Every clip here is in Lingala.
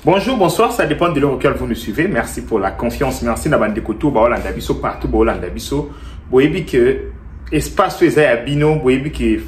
Bonjour, bonsoir, ça dépend de l'heure auquel vous nous suivez. Merci pour la confiance. Merci Nabande Koto, Baolanda Biso, partout Baolanda Biso. Boyebi que espace est à Bino, boyebi que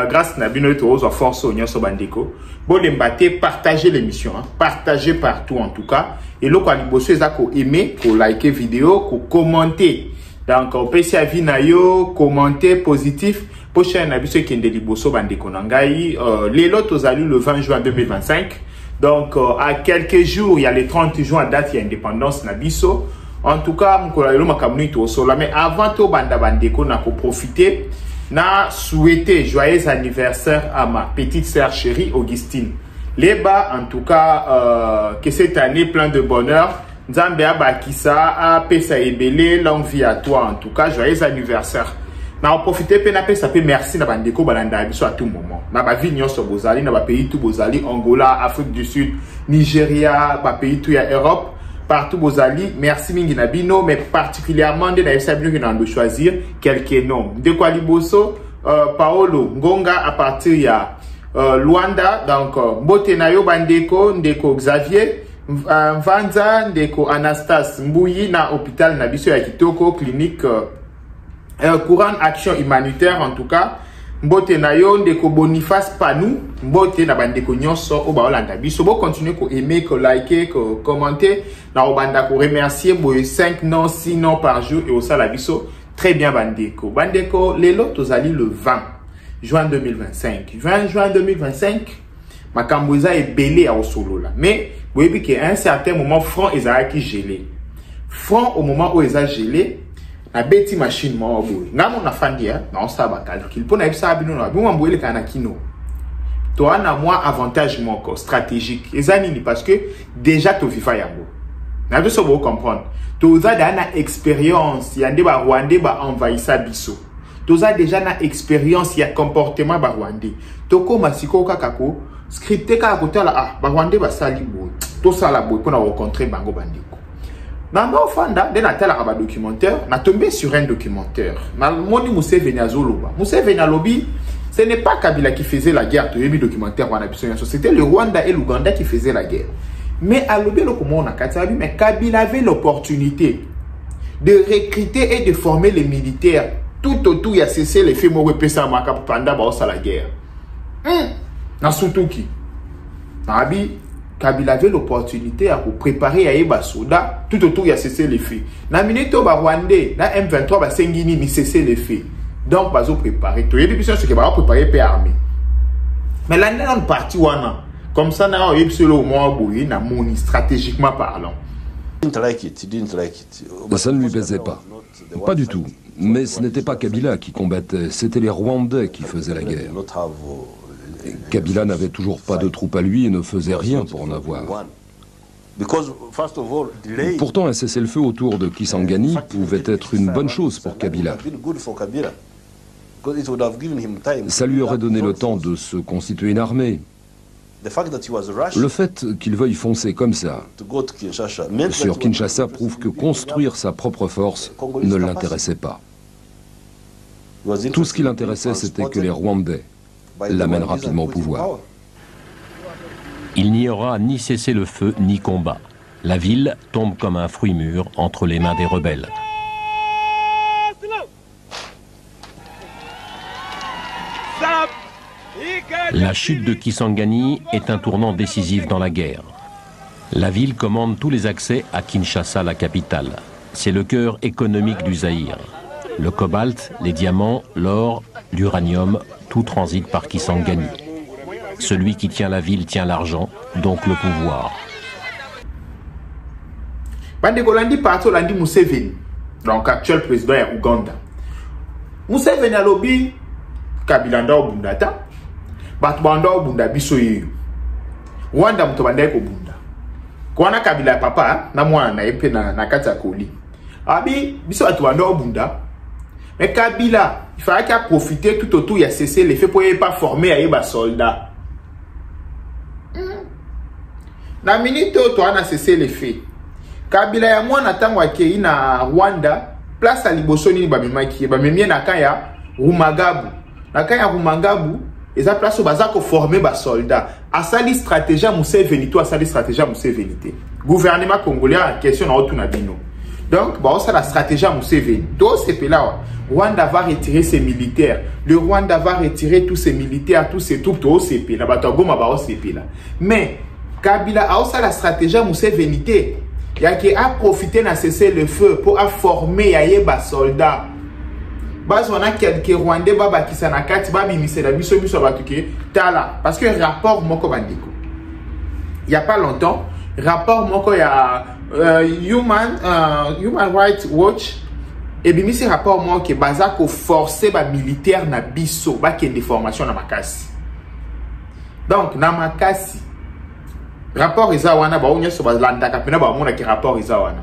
grâce à Bino, tu oses force au Nyon Sobandeko. Bolembate, partagez l'émission, hein. Partagez partout en tout cas. Et là, quand vous avez aimé, vous liker vidéo, vous commenter. Donc, on peut s'y avinayo, commenter positif. Prochaine abisso qui est de Liboso Bandeko Nangai. Les lots aux alus le 20 juin 2025. Donc, à quelques jours, il y a les 30 juin à date, il y a indépendance Nabiso. En tout cas, mais avant tout, Banda Bandeko n'a profité, n'a souhaité joyeux anniversaire à ma petite sœur chérie Augustine. Les bas, en tout cas, que cette année plein de bonheur. Nzambia Bakisa, a Pesa Ebele, longue vie à toi. En tout cas, joyeux anniversaire. Na profiter penape ça peut merci na bandeko balanda biso à tout moment. Na ba vie nyonso bozali na ba pays tout bozali Angola, Afrique du Sud, Nigeria, ba pays tout ya Europe, partout bozali. Merci mingi na bino mais particulièrement de na sabino qui n'a choisir quelques noms. De quoi liboso Paolo Ngonga à partir ya Luanda donc Botenayo bandeko ndeko Xavier Vanza ndeko Anastas Mbuyi na hôpital na biso ya Kitoko clinique courant action humanitaire en tout cas mbote na yo ndeko Boniface Panou mbote na bandeko nyonso o baolanda biso bo continuer ko aimer ko liker ko commenter na obanda ko remercier boye 5 noms 6 noms par jour et au sala biso très bien bandeko lelo tozali le 20 juin 2025 20 juin 2025 makamboza est belé à solo là mais boyebi que à un certain moment front ezaki gelé front au moment où eza gelé na beti machine mo boy na mon afandia na on sa ba calcul pour na bisa bino na bimo mboyele kana kino to ana moi avantage moko stratégique ezanini parce que déjà to viva yango na do so bo comprendre to za dana expérience ya ndeba Rwandais ba envahissa biso to za déjà na expérience ya comportement ba Rwandais to koma siko kakako scripté ka kotala ba Rwandais ba sali boy to sala boy pour na rencontrer bango bandiko. Namba ofanda de na tela ba documentaire na tombé sur un documentaire na moni Museveni azoloba Museveni alobi ce n'est pas Kabila qui faisait la guerre to yebi documentaire wana biso c'était le Rwanda et l'Ouganda qui faisaient la guerre mais alobi le comment on a katabi mais Kabila avait l'opportunité de recruter et de former les militaires tout autour il a cessé les faits mo repesa maka panda ba osa la guerre na Sutuki nabi Kabila avait l'opportunité à préparer à Eba Soda tout autour il a cessé les faits. Na minute ba Rwandais, na M23 ba Sengini ni cessé les faits. Donc bazo préparer. To yebi biso ce que ba préparer pe armée. Mais là on parti wana. Comme ça na yebi solo mo boyi na moni stratégiquement parlant. Ça ne lui plaisait pas. Pas du tout. Mais ce n'était pas Kabila qui combattait, c'était les Rwandais qui faisaient la guerre. Kabila n'avait toujours pas de troupes à lui et ne faisait rien pour en avoir. Pourtant, un cessez-le-feu autour de Kisangani pouvait être une bonne chose pour Kabila. Ça lui aurait donné le temps de se constituer une armée. Le fait qu'il veuille foncer comme ça sur Kinshasa prouve que construire sa propre force ne l'intéressait pas. Tout ce qui l'intéressait, c'était que les Rwandais l'amène rapidement au pouvoir. Il n'y aura ni cessez-le-feu ni combat. La ville tombe comme un fruit mûr entre les mains des rebelles. La chute de Kisangani est un tournant décisif dans la guerre. La ville commande tous les accès à Kinshasa, la capitale. C'est le cœur économique du Zaïre. Le cobalt, les diamants, l'or, l'uranium, tout transite par Kisangani. Celui qui tient la ville tient l'argent, donc le pouvoir. Bandekolandi parti Landi Museveni, donc actuel président de Ouganda. Museveni a lobby Kabila nda obundata, batu banda obunda biso yeyo. Rwanda mutobanda ko bunda. Kwana Kabila papa na mwana na epe na kati ya koli. Abi biso batu banda obunda. Mais Kabila, il fallait qu'il profite tout autour, il a cessé les faits pour ne pas former à des soldats. Na minute où on a cessé les faits. Kabila ya mwana tango akei na Rwanda place à liboso nini bamemaki bamemie na kaya Rumagabu na kaya Rumagabu eza place baza ko former ba soldats asali stratégie Museveni to asali stratégie Museveni te gouvernement congolais en question na otuna bino donc ba ça la stratégie Museveni do c'est là Rwanda va retirer ses militaires le Rwanda va retirer tous ses militaires tous ses troupes au CP na bato goma ba au CP là mais Kabila a aussi la stratégie Museveni te ya qui a profité na cesser le feu pour former ya soldats. Bas on a quelques Rwandais baba qui sana kati babi misela biso biso batuke tala parce que rapport moko bandiko. Il y a pas longtemps, rapport moko ya Human Rights Watch et bimisi rapport moko ke baza ko forcer ba militaire na biso ba ke des formations na makasi. Donc na makasi rapport eza wana ba onye so balanda kapena ba mona ki rapport eza wana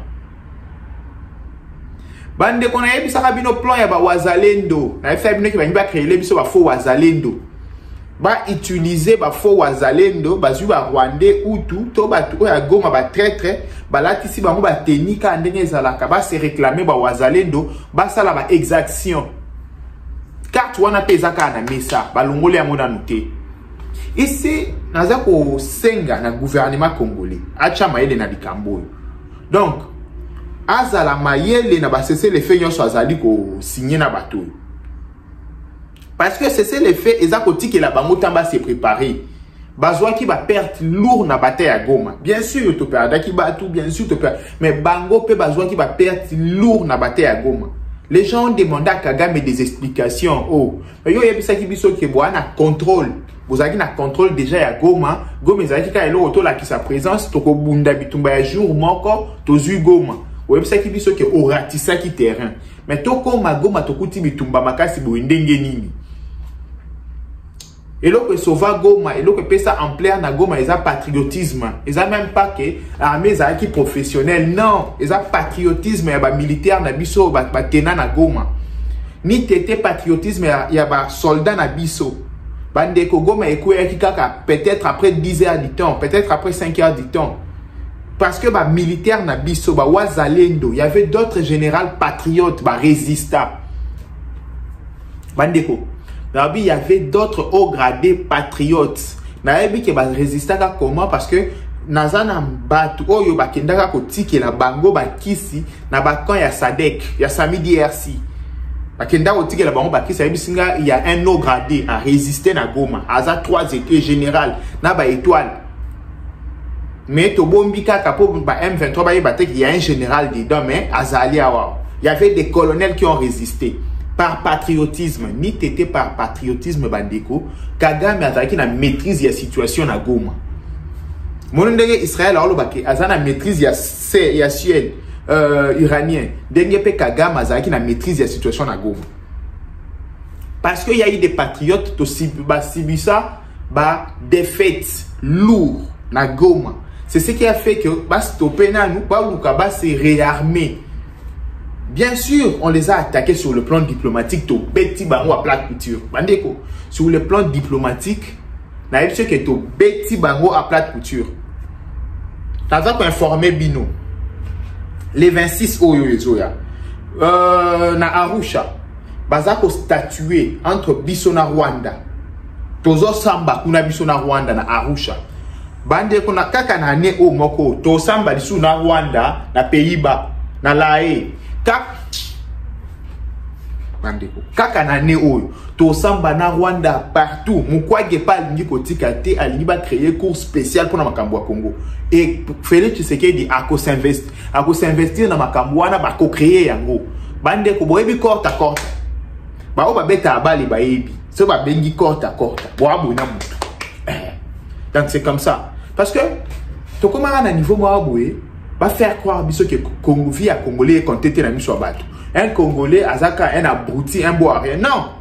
bande kona yebisa kabino plan ya ba wazalendo na fa bino ki ba créer biso ba faux wazalendo ba utiliser ba faux wazalendo ba zu ba rwandais utu to ba to ya goma ba traître ba latisi ba mo ba tenika ndenge ezalaka ba se réclamer ba wazalendo ba sala ba exaction carte wana pesa kana mesa ba longole ya mona noté. Ici, nous avons un gouvernement congolais. Acha maele na bikambo. Donc, azala maele na ba cesser les faits nyonso azali ko signer na bateau. Parce que cesser les faits ezakoti que la bango tamba se préparer. Bazwa ki ba perte lourd na bataille à Goma. Bien sûr, to perdre ki batou, bien sûr to perdre, mais bango pe bazwa ki ba perte lourd na bataille à Goma. Les gens ont demandé à Kagame des explications. Oh, mais yo yebisa ki biso ke bo na contrôle. Vous avez un contrôle déjà à Goma. Goma, vous avez dit sa présence. Toko bunda bitumba ya jour moko tozu Goma. Vous avez dit que au ratissa qui terrain. Mais toko ma Goma toko ti bitumba makasi bo ndenge nini. Et là que sauva Goma, et là que pesa en plein na Goma, ils ont patriotisme. Ils ont même pas que l'armée qui professionnelle. Non, ils ont patriotisme ya ba militaire na biso ba tena na Goma. Ni tete patriotisme ya ba soldat na biso. Bande Goma peut-être après 10 heures du temps, peut-être après 5 heures du temps. Parce que les militaires na biso, wazalendo, il y avait d'autres généraux patriotes, résistants. Bandeko, il y avait d'autres hauts gradés patriotes. Naebi ke résistants comment parce que nazana batu oyo bakendaka kotiki la bango bakisi na bakan ya Sadek, ya Samidi RC. Il y a un haut gradé à résister à Goma. Aza 3 étoiles générales. Na ba étoile. Mais to bombika kapo ba M23 il y a un général dedans mais azali awa. Il y avait des colonels qui ont résisté par patriotisme. Ni tété par patriotisme bandeko. Kagame azaki na maîtrise la situation à Goma. Mon Israël alors baki azana maîtrise ya ciel. Iranien, dernier Kagame Azaki na maîtrise de la situation à Goma. Parce qu'il y a eu des patriotes qui Sibisa défaite lourd na Goma. C'est ce qui a fait que stopper na nous pas ou se réarmer. Bien sûr, on les a attaqués sur le plan diplomatique to beti bango à plate couture. Bandeko, sur le plan diplomatique, na eu ce que to beti bango à plate couture. T'as informé Bino. Les 26 Oyozoya na Arusha bazako statuer entre biso na Rwanda tozo samba kuna biso na Rwanda na Arusha bande kuna kaka na ne o moko to samba biso na Rwanda na Pays-Bas na Lae bande kaka na ne oyo to samba na Rwanda partout mukwage pa lingi kotika te alingi ba créer cours spécial pour na makambo ya Congo et Félix Tshisekedi ako s'investir na makambo wana ba ko créer yango bande ko boyebi korta korta ba o ba beta abali ba yebi so ba bengi korta korta bo abona mutu donc c'est comme ça parce que to komara na niveau mo aboye ba faire croire biso que Congo via congolais contenter na miso bato un Congolais azaka un abruti un boire non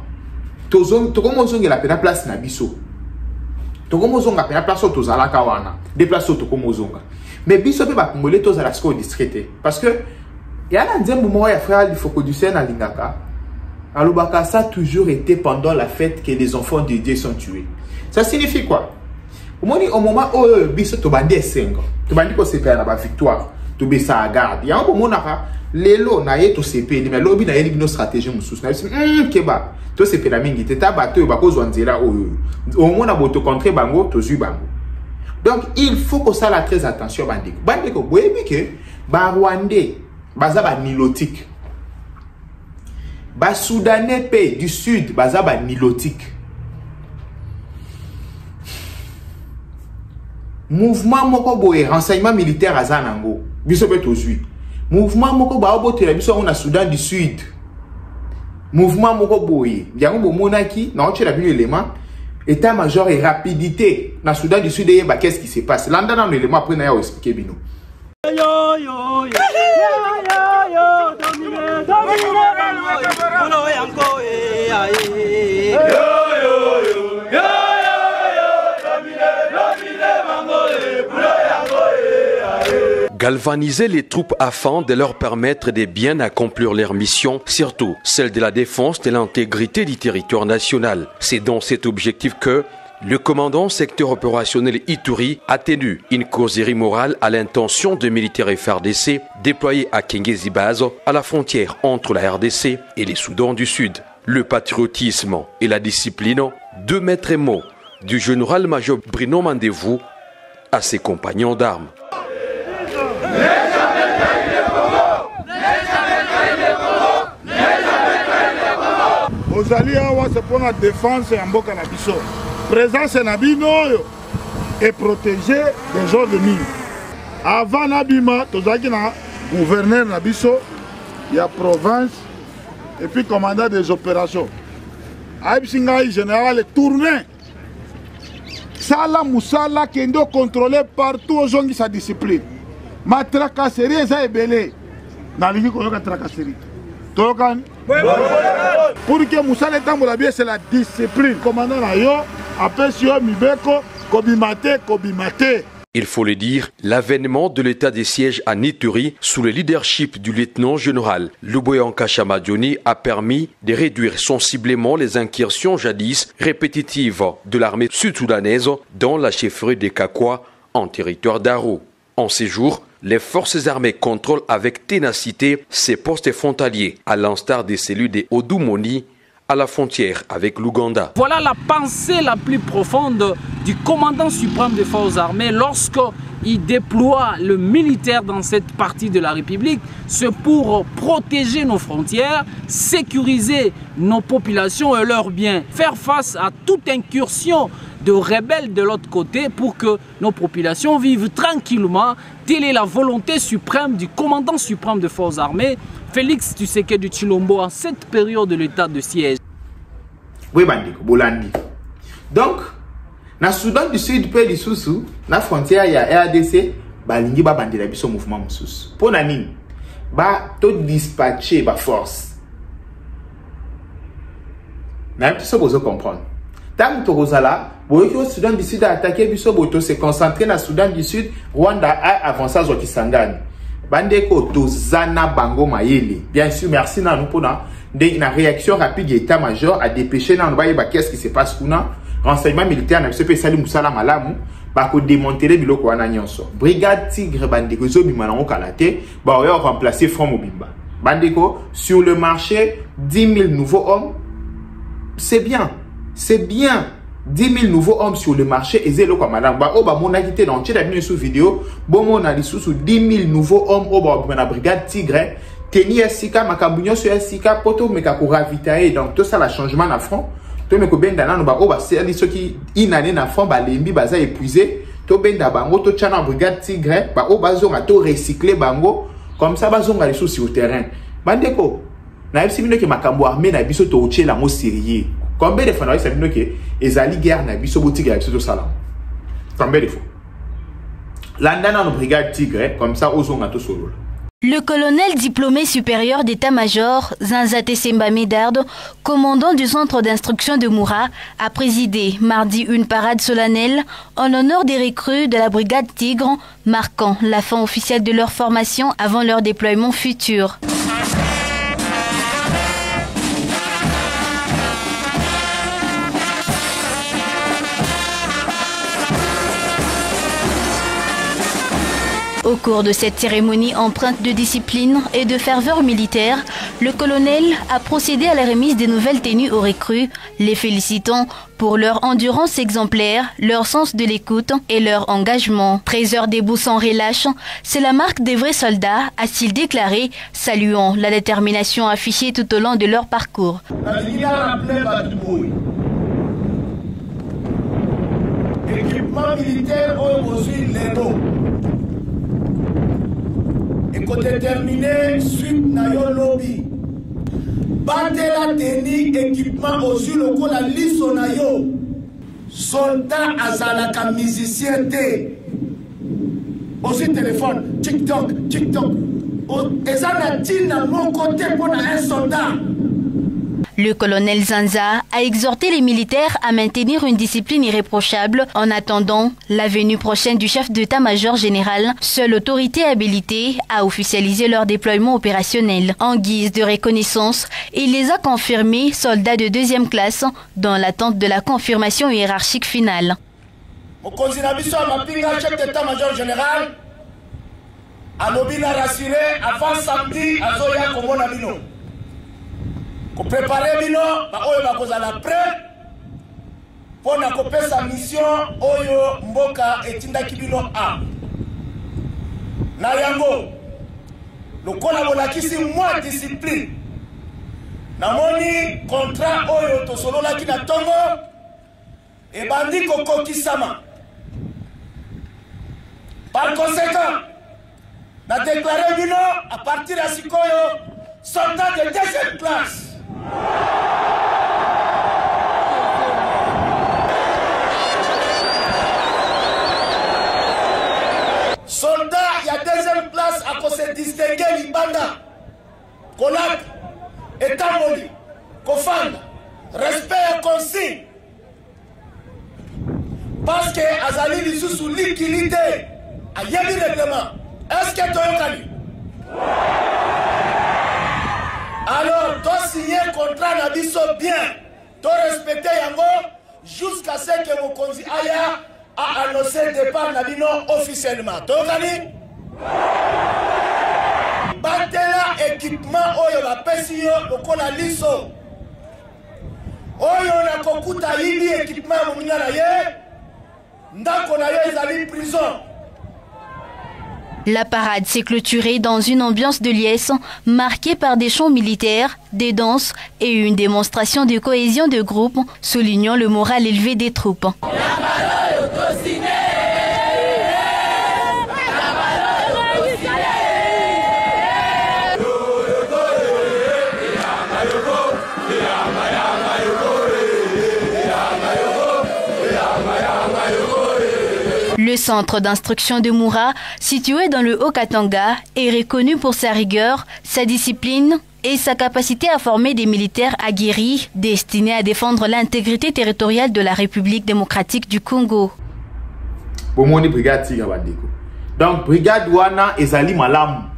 tokomozonga la pena place na biso tokomozonga pena place tozalaka wana des places tokomozonga mais biso pe ba Congolais tozala sko discrété parce que il y a un moment ya frère il faut que du Seigneur lingaka alobaka ça a toujours été pendant la fête que les enfants de Dieu sont tués. Ça signifie quoi? Au moment où biso to bandi esengo to bandi ko sepela na ba victoire to be sa garde ya bo monaka lelo na ye to CP mais lobi na ye bino stratégie mususu na keba to CP la mingi te ta bato ba ko zwanzela o mona boto contre bango to zui bango. Donc il faut que ça la très attention bandeko boyebi ke ba Rwandais baza ba nilotique ba Soudanais pays du sud baza ba nilotique. Mouvement moko boye renseignement militaire à Zanango biso beto zui mouvement moko ba obotela biso on a Soudan du Sud mouvement moko boye yango bo monaki na otela bino élément état major et rapidité na Soudan du Sud et ba qu'est-ce qui se passe là dans l'élément après na ya expliquer bino yo yo yo yo domine bolo yango galvaniser les troupes afin de leur permettre de bien accomplir leur mission, surtout celle de la défense de l'intégrité du territoire national. C'est dans cet objectif que le commandant secteur opérationnel Ituri a tenu une causerie morale à l'intention de militaires FARDC déployés à Kengezi-Base, à la frontière entre la RDC et les Soudans du Sud. Le patriotisme et la discipline, deux maîtres mots du général-major Bruno Mandevou à ses compagnons d'armes. Ozali awa c'est pour la défense en mboka na biso. Présence na bino et protéger des gens de mine. Avant nabima tozaki na gouverneur na biso ya province et puis commandant des opérations. Aibsinga général tourné. Sala musala kendo contrôler partout aux gens qui sa discipline. Ma tracasserie est belé. Dans l'équipe, on a tracasserie. Pour que Moussa l'État bien, c'est la discipline. Commandant Nayo, après si Mibeko, Kobimate. Il faut le dire, l'avènement de l'état de siège à Ituri sous le leadership du lieutenant-général Luboyanka Chamadjoni a permis de réduire sensiblement les incursions jadis répétitives de l'armée sud-soudanaise dans la chefferie de Kakwa en territoire d'Aro. En ces jours, les forces armées contrôlent avec ténacité ces postes frontaliers, à l'instar des cellules de Odumoni à la frontière avec l'Ouganda. Voilà la pensée la plus profonde du commandant suprême des forces armées lorsqu'il déploie le militaire dans cette partie de la République. C'est pour protéger nos frontières, sécuriser nos populations et leurs biens, faire face à toute incursion de rebelles de l'autre côté pour que nos populations vivent tranquillement. Telle est la volonté suprême du commandant suprême des forces armées, Félix Tshisekedi Tshilombo, en cette période de l'état de siège. Oui, bandiko, bolandi. Donc, na Soudan du Sud, pays du Soussou, na frontière, il y a RDC, balingi ba bandela biso mouvement moussous. Pour nani, ba to dispatcher ba force. Même tout ça, vous comprendre. Tant que vous allez, le Soudan du Sud a attaqué biso boto, se concentrer na Soudan du Sud, Rwanda a avancé à Zokisangani. Bandeko to zana bango mayele. Bien sûr, merci na nous pour une réaction rapide de l'état-major à dépêcher dans le qu'est-ce qui se passe pour nous. Renseignement militaire na CP Salim Moussala Malamu ba ko démanteler biloko wana nyonso. Brigade Tigre bandeko zo bimanango kalate ba oyo remplacer Front Mobimba. Bandeko sur le marché 10 000 nouveaux hommes. C'est bien. C'est bien. 10 000 nouveaux hommes sur le marché et zélo comme madame ba oba mon agité dans tchela venu sous vidéo bon mon ali sous 10 000 nouveaux hommes oba na brigade Tigre tenir sika makabunyo sur sika poto meka ko ravitailler donc tout ça la changement na front to meko benda na ba oba c'est ceux qui inane na front ba lembi baza épuisé to benda bango to tchana brigade Tigre ba oba zonga to recycler bango comme ça ba zonga les sous sur le terrain bandeko na yebisi bino ke makambo armée na biso to tchela mo sérieux. Combien de fois nous avons dit que les alliés guerre na biso boutiga biso to sala. Combien de fois? Landana no brigade Tigre comme ça aux onga to solo. Le colonel diplômé supérieur d'état-major Zanzate Semba Médarde, commandant du centre d'instruction de Moura, a présidé mardi une parade solennelle en l'honneur des recrues de la brigade Tigre, marquant la fin officielle de leur formation avant leur déploiement futur. Au cours de cette cérémonie empreinte de discipline et de ferveur militaire, le colonel a procédé à la remise des nouvelles tenues aux recrues, les félicitant pour leur endurance exemplaire, leur sens de l'écoute et leur engagement. 13 heures debout sans relâche, c'est la marque des vrais soldats, a-t-il déclaré, saluant la détermination affichée tout au long de leur parcours. Équipement militaire aujourd'hui l'Edo. Et qu'on détermine suite na yo lobby. Batela teni équipement aussi le la liste na yo. Soldat azalaka musicien té. Aussi téléphone, TikTok. Et ça n'a dit na mon côté pour un soldat. Le colonel Zanza a exhorté les militaires à maintenir une discipline irréprochable en attendant la venue prochaine du chef d'état-major général, seule autorité habilitée à officialiser leur déploiement opérationnel. En guise de reconnaissance, il les a confirmés soldats de 2e classe dans l'attente de la confirmation hiérarchique finale. Chef d'état-major général a rassuré avant samedi à Zoya Komona. Pour préparer bino, oyo bakozala prêt pour na kopesa mission oyo mboka etindaki bino a. Na yango, lokola bolakisi mwa discipline. Namoni contrat oyo tosololaki na tongo ebandi kokokisama. Par conséquent, na déclaré bino à partir de sikoyo soldat de 2e classe. Soldat, il y a 2e place à cause de distinguer l'Ibanda, Kolak, Etamoli, Kofanda, respect et consigne. Parce que Azali li sous liquidité, a yébi règlement. Est-ce que tu as eu? Alors, tu signer contrat n'abisso bien, tu respecter yango jusqu'à ce que mon consi aya a annoncé le départ n'abino officiellement. Tu batela équipement oyo la pesio lokola liso. Oyo na kokuta yidi équipement mumina na ye ndako na ye ezali prison. La parade s'est clôturée dans une ambiance de liesse marquée par des chants militaires, des danses et une démonstration de cohésion de groupe, soulignant le moral élevé des troupes. Le centre d'instruction de Moura, situé dans le Haut-Katanga, est reconnu pour sa rigueur, sa discipline et sa capacité à former des militaires aguerris destinés à défendre l'intégrité territoriale de la République démocratique du Congo. Donc, brigade wana ezali malam.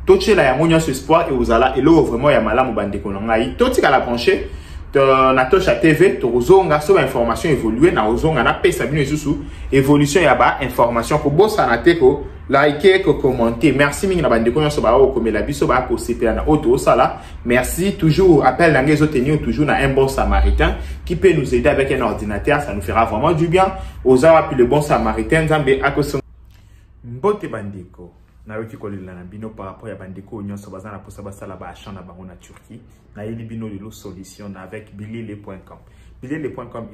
Toche la yamonya ce espoir et ozala elo vraiment ya malam bandeko ngai. Totika la brancher na Tosha TV tozonga so information évoluer na ozonga na pesa bino isusu évolution ya ba information ko bossa na teko liker ko commenter. Merci mingi na bandeko nyonso ba o komela biso ba ko sepela na auto sala. Merci toujours appel na ngezo tenir toujours na un bon samaritain qui peut nous aider avec un ordinateur, ça nous fera vraiment du bien. Ozawa puis le bon samaritain Nzambe akoso mbote bandeko. Na yoki kolela na bino par rapport ya bandeko nyonso bazana posa basala ba achat na bango na Turquie na yeli bino lelo solution avec bilele.com. Bilele.com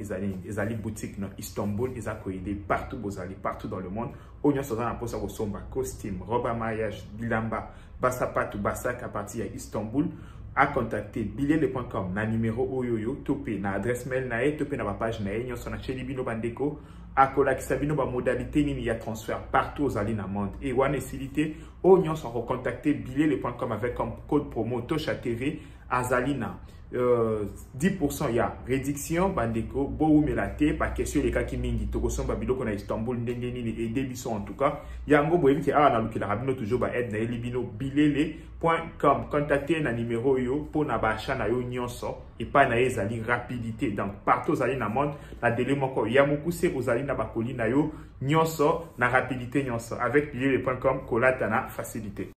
ezali boutique na Istanbul, ezako aider partout bozali partout dans le monde. Nyonso bazana posa ko somba costume, robe à mariage, bilamba, basapatu, basak à partir ya Istanbul. À contacter bilele.com na numéro oyoyo topé na adresse mail na e topé na ba page na e nyonso na cheli bino bandeko akola kisabino ba modalité nini ya transfert partout aux alines monde et wane silité o nyonso recontacter bilele.com avec comme code promo Tosha TV azalina 10% ya réduction bandeko bo melate pa question les cas qui mingi to kosomba biloko na Istanbul ndenge nini aider biso en tout cas yango boyebi ki na lukila rabino toujours ba aide na elibino bilele.com contacter na numéro yo pour na ba achat na yo nyonso et pas na ezali rapidité donc partout zali na monde na délai moko ya mukuse ozali na bakoli na yo nyonso na rapidité nyonso avec bilele.com kolata na facilité.